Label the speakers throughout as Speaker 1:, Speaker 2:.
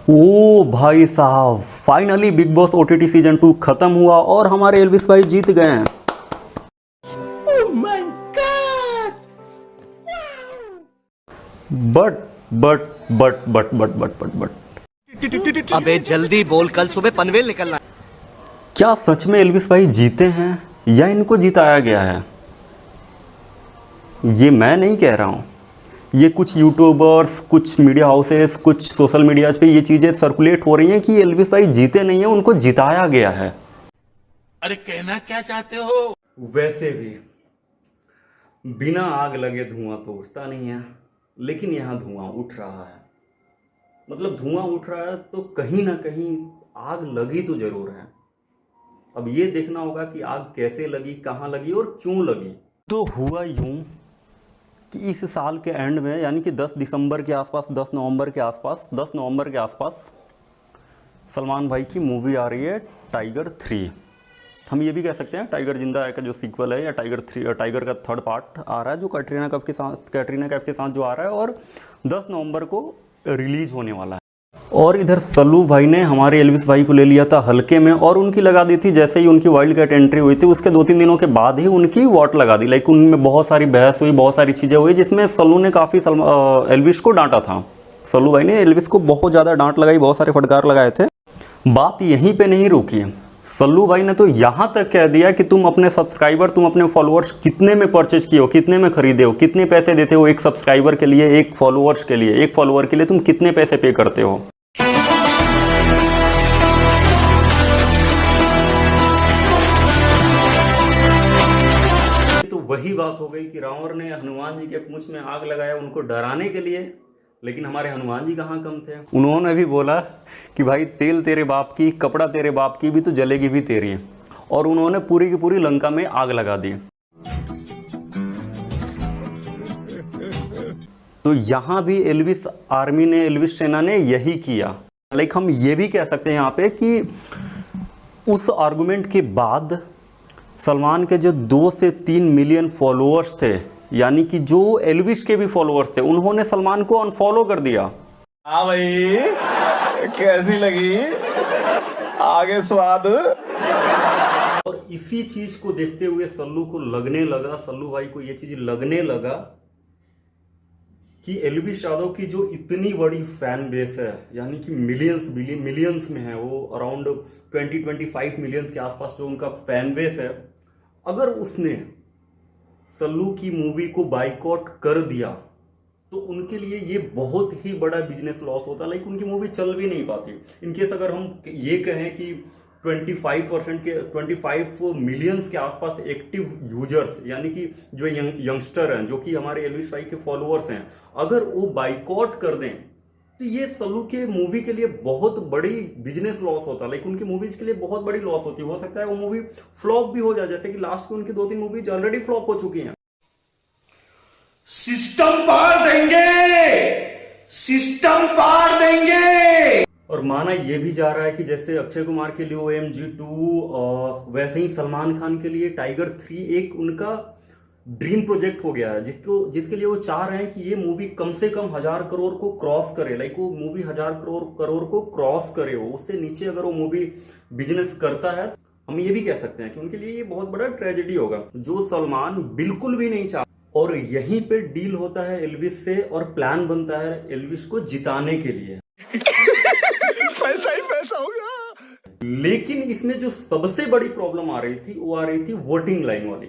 Speaker 1: ओ भाई साहब, finally big boss OTT season 2 खत्म हुआ और हमारे एल्विस भाई जीत गए हैं। But but but but but but but but
Speaker 2: अबे जल्दी बोल, कल सुबह पनवेल निकलना है।
Speaker 1: क्या सच में एल्विस भाई जीते हैं या इनको जिताया गया है? ये मैं नहीं कह रहा हूँ, ये कुछ यूट्यूबर्स, कुछ मीडिया हाउसेस, कुछ सोशल मीडियाज पे ये चीज़ें सर्कुलेट हो रही हैं कि एल्विस भाई जीते नहीं हैं, उनको जिताया गया है।
Speaker 3: अरे कहना क्या चाहते हो?
Speaker 1: वैसे भी बिना आग लगे धुआं तो उठता नहीं है, लेकिन यहाँ धुआं उठ रहा है। मतलब धुआं उठ रहा है तो कहीं ना कहीं आग लगी तो जरूर है। अब ये देखना होगा कि आग कैसे लगी, कहाँ लगी और क्यों लगी। तो हुआ यूं कि इस साल के एंड में, यानी कि 10 दिसंबर के आसपास, 10 नवंबर के आसपास सलमान भाई की मूवी आ रही है टाइगर 3। हम ये भी कह सकते हैं टाइगर जिंदा है का जो सीक्वल है, या टाइगर का थर्ड पार्ट आ रहा है जो कैटरीना कैफ के साथ जो आ रहा है, और 10 नवंबर को रिलीज होने वाला है। और इधर सल्लू भाई ने हमारे एल्विस भाई को ले लिया था हल्के में और उनकी लगा दी थी, जैसे ही उनकी वाइल्ड कैट एंट्री हुई थी उसके 2-3 दिनों के बाद ही उनकी वॉट लगा दी। लाइक उनमें बहुत सारी बहस हुई, बहुत सारी चीज़ें हुई, जिसमें सल्लू ने काफ़ी एल्विस को डांटा था। सल्लू भाई ने एल्विस को बहुत ज़्यादा डांट लगाई, बहुत सारे फटकार लगाए थे। बात यहीं पर नहीं रुकी, सल्लू भाई ने तो यहाँ तक कह दिया कि तुम अपने सब्सक्राइबर, तुम अपने फॉलोअर्स कितने में परचेज किए हो, कितने में खरीदे हो, कितने पैसे देते हो एक सब्सक्राइबर के लिए, एक फॉलोअर्स के लिए, एक फॉलोअर के लिए तुम कितने पैसे पे करते हो। तो वही बात हो गई कि रावण ने हनुमान जी के पूंछ में आग लगाया उनको डराने के लिए, लेकिन हमारे हनुमान जी कहाँ कम थे। उन्होंने भी बोला कि भाई तेल तेरे बाप की, कपड़ा तेरे बाप की, भी तो जलेगी भी तेरी। और उन्होंने पूरी की पूरी लंका में आग लगा दी। तो यहाँ भी एल्विस आर्मी ने, एल्विस सेना ने यही किया। लाइक हम ये भी कह सकते हैं यहाँ पे कि उस आर्गुमेंट के बाद सलमान के जो 2 से 3 मिलियन फॉलोअर्स थे, यानी कि जो एल्विस के भी फॉलोअर्स थे, उन्होंने सलमान को अनफॉलो कर दिया।
Speaker 4: हाँ भाई, कैसी लगी आगे स्वाद?
Speaker 1: और इसी चीज को देखते हुए सल्लू भाई को ये चीज लगने लगा कि एल्विस यादव की जो इतनी बड़ी फैन बेस है, यानी कि मिलियंस में है, वो अराउंड 20-25 मिलियंस के आसपास जो उनका फैन बेस है, अगर उसने सल्लू की मूवी को बाइकआउट कर दिया तो उनके लिए ये बहुत ही बड़ा बिजनेस लॉस होता। लाइक उनकी मूवी चल भी नहीं पाती। इनकेस अगर हम ये कहें कि 25 मिलियंस के आसपास एक्टिव यूजर्स, यानी कि जो यंगस्टर हैं, जो कि हमारे एल्विस भाई के फॉलोअर्स हैं, अगर वो बाइकआउट कर दें तो ये सल्लू के मूवी के लिए बहुत बड़ी बिजनेस लॉस होता है। लाइक उनकी मूवीज के लिए बहुत बड़ी लॉस होती है। हो सकता है वो मूवी फ्लॉप भी हो जाए, जैसे कि लास्ट की उनकी 2-3 मूवीज ऑलरेडी फ्लॉप हो चुकी हैं।
Speaker 3: सिस्टम पार देंगे।
Speaker 1: और माना यह भी जा रहा है कि जैसे अक्षय कुमार के लिए OMG 2, वैसे ही सलमान खान के लिए टाइगर 3 एक उनका ड्रीम प्रोजेक्ट हो गया है, जिसके लिए वो चाह रहे हैं कि ये मूवी कम से कम 1000 करोड़ को क्रॉस करे। लाइक वो मूवी 1000 करोड़ को क्रॉस करे, वो उससे नीचे अगर वो मूवी बिजनेस करता है, हम ये भी कह सकते हैं कि उनके लिए ये बहुत बड़ा ट्रेजेडी होगा, जो सलमान बिल्कुल भी नहीं चाहता। और यहीं पे डील होता है एल्विस से और प्लान बनता है एल्विस को जिताने के लिए।
Speaker 4: पैसा ही पैसा होगा।
Speaker 1: लेकिन इसमें जो सबसे बड़ी प्रॉब्लम आ रही थी, वो आ रही थी वोटिंग लाइन वाली।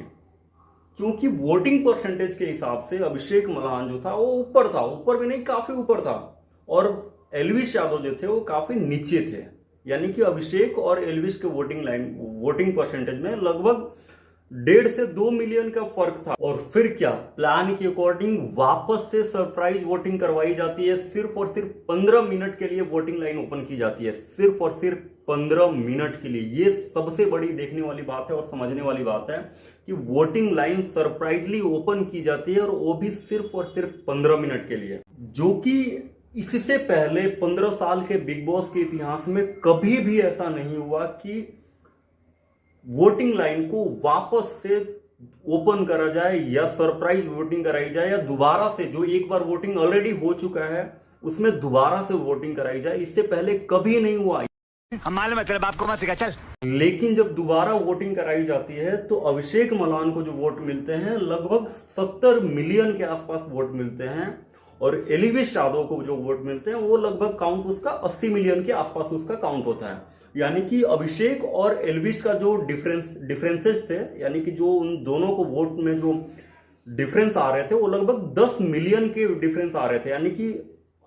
Speaker 1: क्योंकि वोटिंग परसेंटेज के हिसाब से अभिषेक मल्हान जो था वो ऊपर भी नहीं, काफी ऊपर था, और एल्विस यादव जो थे वो काफी नीचे थे। यानी कि अभिषेक और एल्विस के वोटिंग परसेंटेज में लगभग 1.5 से 2 मिलियन का फर्क था। और फिर क्या, प्लान के अकॉर्डिंग वापस से सरप्राइज वोटिंग करवाई जाती है। सिर्फ और सिर्फ 15 मिनट के लिए वोटिंग लाइन ओपन की जाती है, सिर्फ और सिर्फ 15 मिनट के लिए। ये सबसे बड़ी देखने वाली बात है और समझने वाली बात है कि वोटिंग लाइन सरप्राइजली ओपन की जाती है, और वो भी सिर्फ और सिर्फ 15 मिनट के लिए, जो कि इससे पहले 15 साल के बिग बॉस के इतिहास में कभी भी ऐसा नहीं हुआ कि वोटिंग लाइन को वापस से ओपन करा जाए या सरप्राइज वोटिंग कराई जाए, या दोबारा से जो एक बार वोटिंग ऑलरेडी हो चुका है उसमें दोबारा से वोटिंग कराई जाए। इससे पहले कभी नहीं हुआ।
Speaker 2: हम मालूम है तेरे बाप को मत सिखा, चल।
Speaker 1: लेकिन जब दोबारा वोटिंग कराई जाती है तो अभिषेक मलान को जो वोट मिलते हैं लगभग 70 मिलियन के आसपास वोट मिलते हैं, और एलिविश यादव को जो वोट मिलते हैं वो लगभग काउंट उसका 80 मिलियन के आसपास उसका काउंट होता है। यानी कि अभिषेक और एल्विश का जो डिफरेंसेस थे, यानी कि जो उन दोनों को वोट में जो डिफरेंस आ रहे थे वो लगभग 10 मिलियन के डिफरेंस आ रहे थे। यानी कि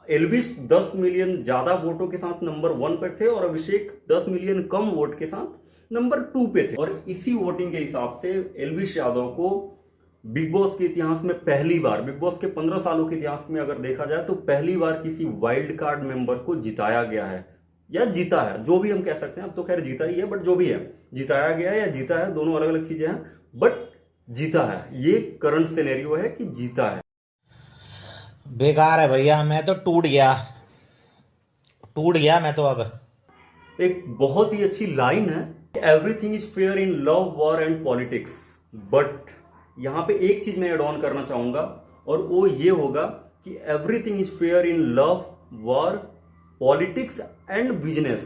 Speaker 1: एल्विश 10 मिलियन ज्यादा वोटों के साथ नंबर 1 पर थे और अभिषेक 10 मिलियन कम वोट के साथ नंबर 2 पे थे। और इसी वोटिंग के हिसाब से एल्विश यादव को बिग बॉस के इतिहास में पहली बार, बिग बॉस के 15 सालों के इतिहास में अगर देखा जाए तो पहली बार किसी वाइल्ड कार्ड मेंबर को जिताया गया है, या जीता है, जो भी हम कह सकते हैं। अब तो खैर जीता ही है, बट जो भी है, जिताया गया है या जीता है, दोनों अलग अलग चीजें हैं, बट जीता है। ये करंट सिनेरियो है कि जीता है।
Speaker 5: बेकार है भैया, मैं तो टूट गया मैं तो। अब
Speaker 1: एक बहुत ही अच्छी लाइन है, everything is fair in love, war and politics. But यहां पे एक चीज मैं एड ऑन करना चाहूंगा, और वो ये होगा कि everything is fair in love, war, politics and business.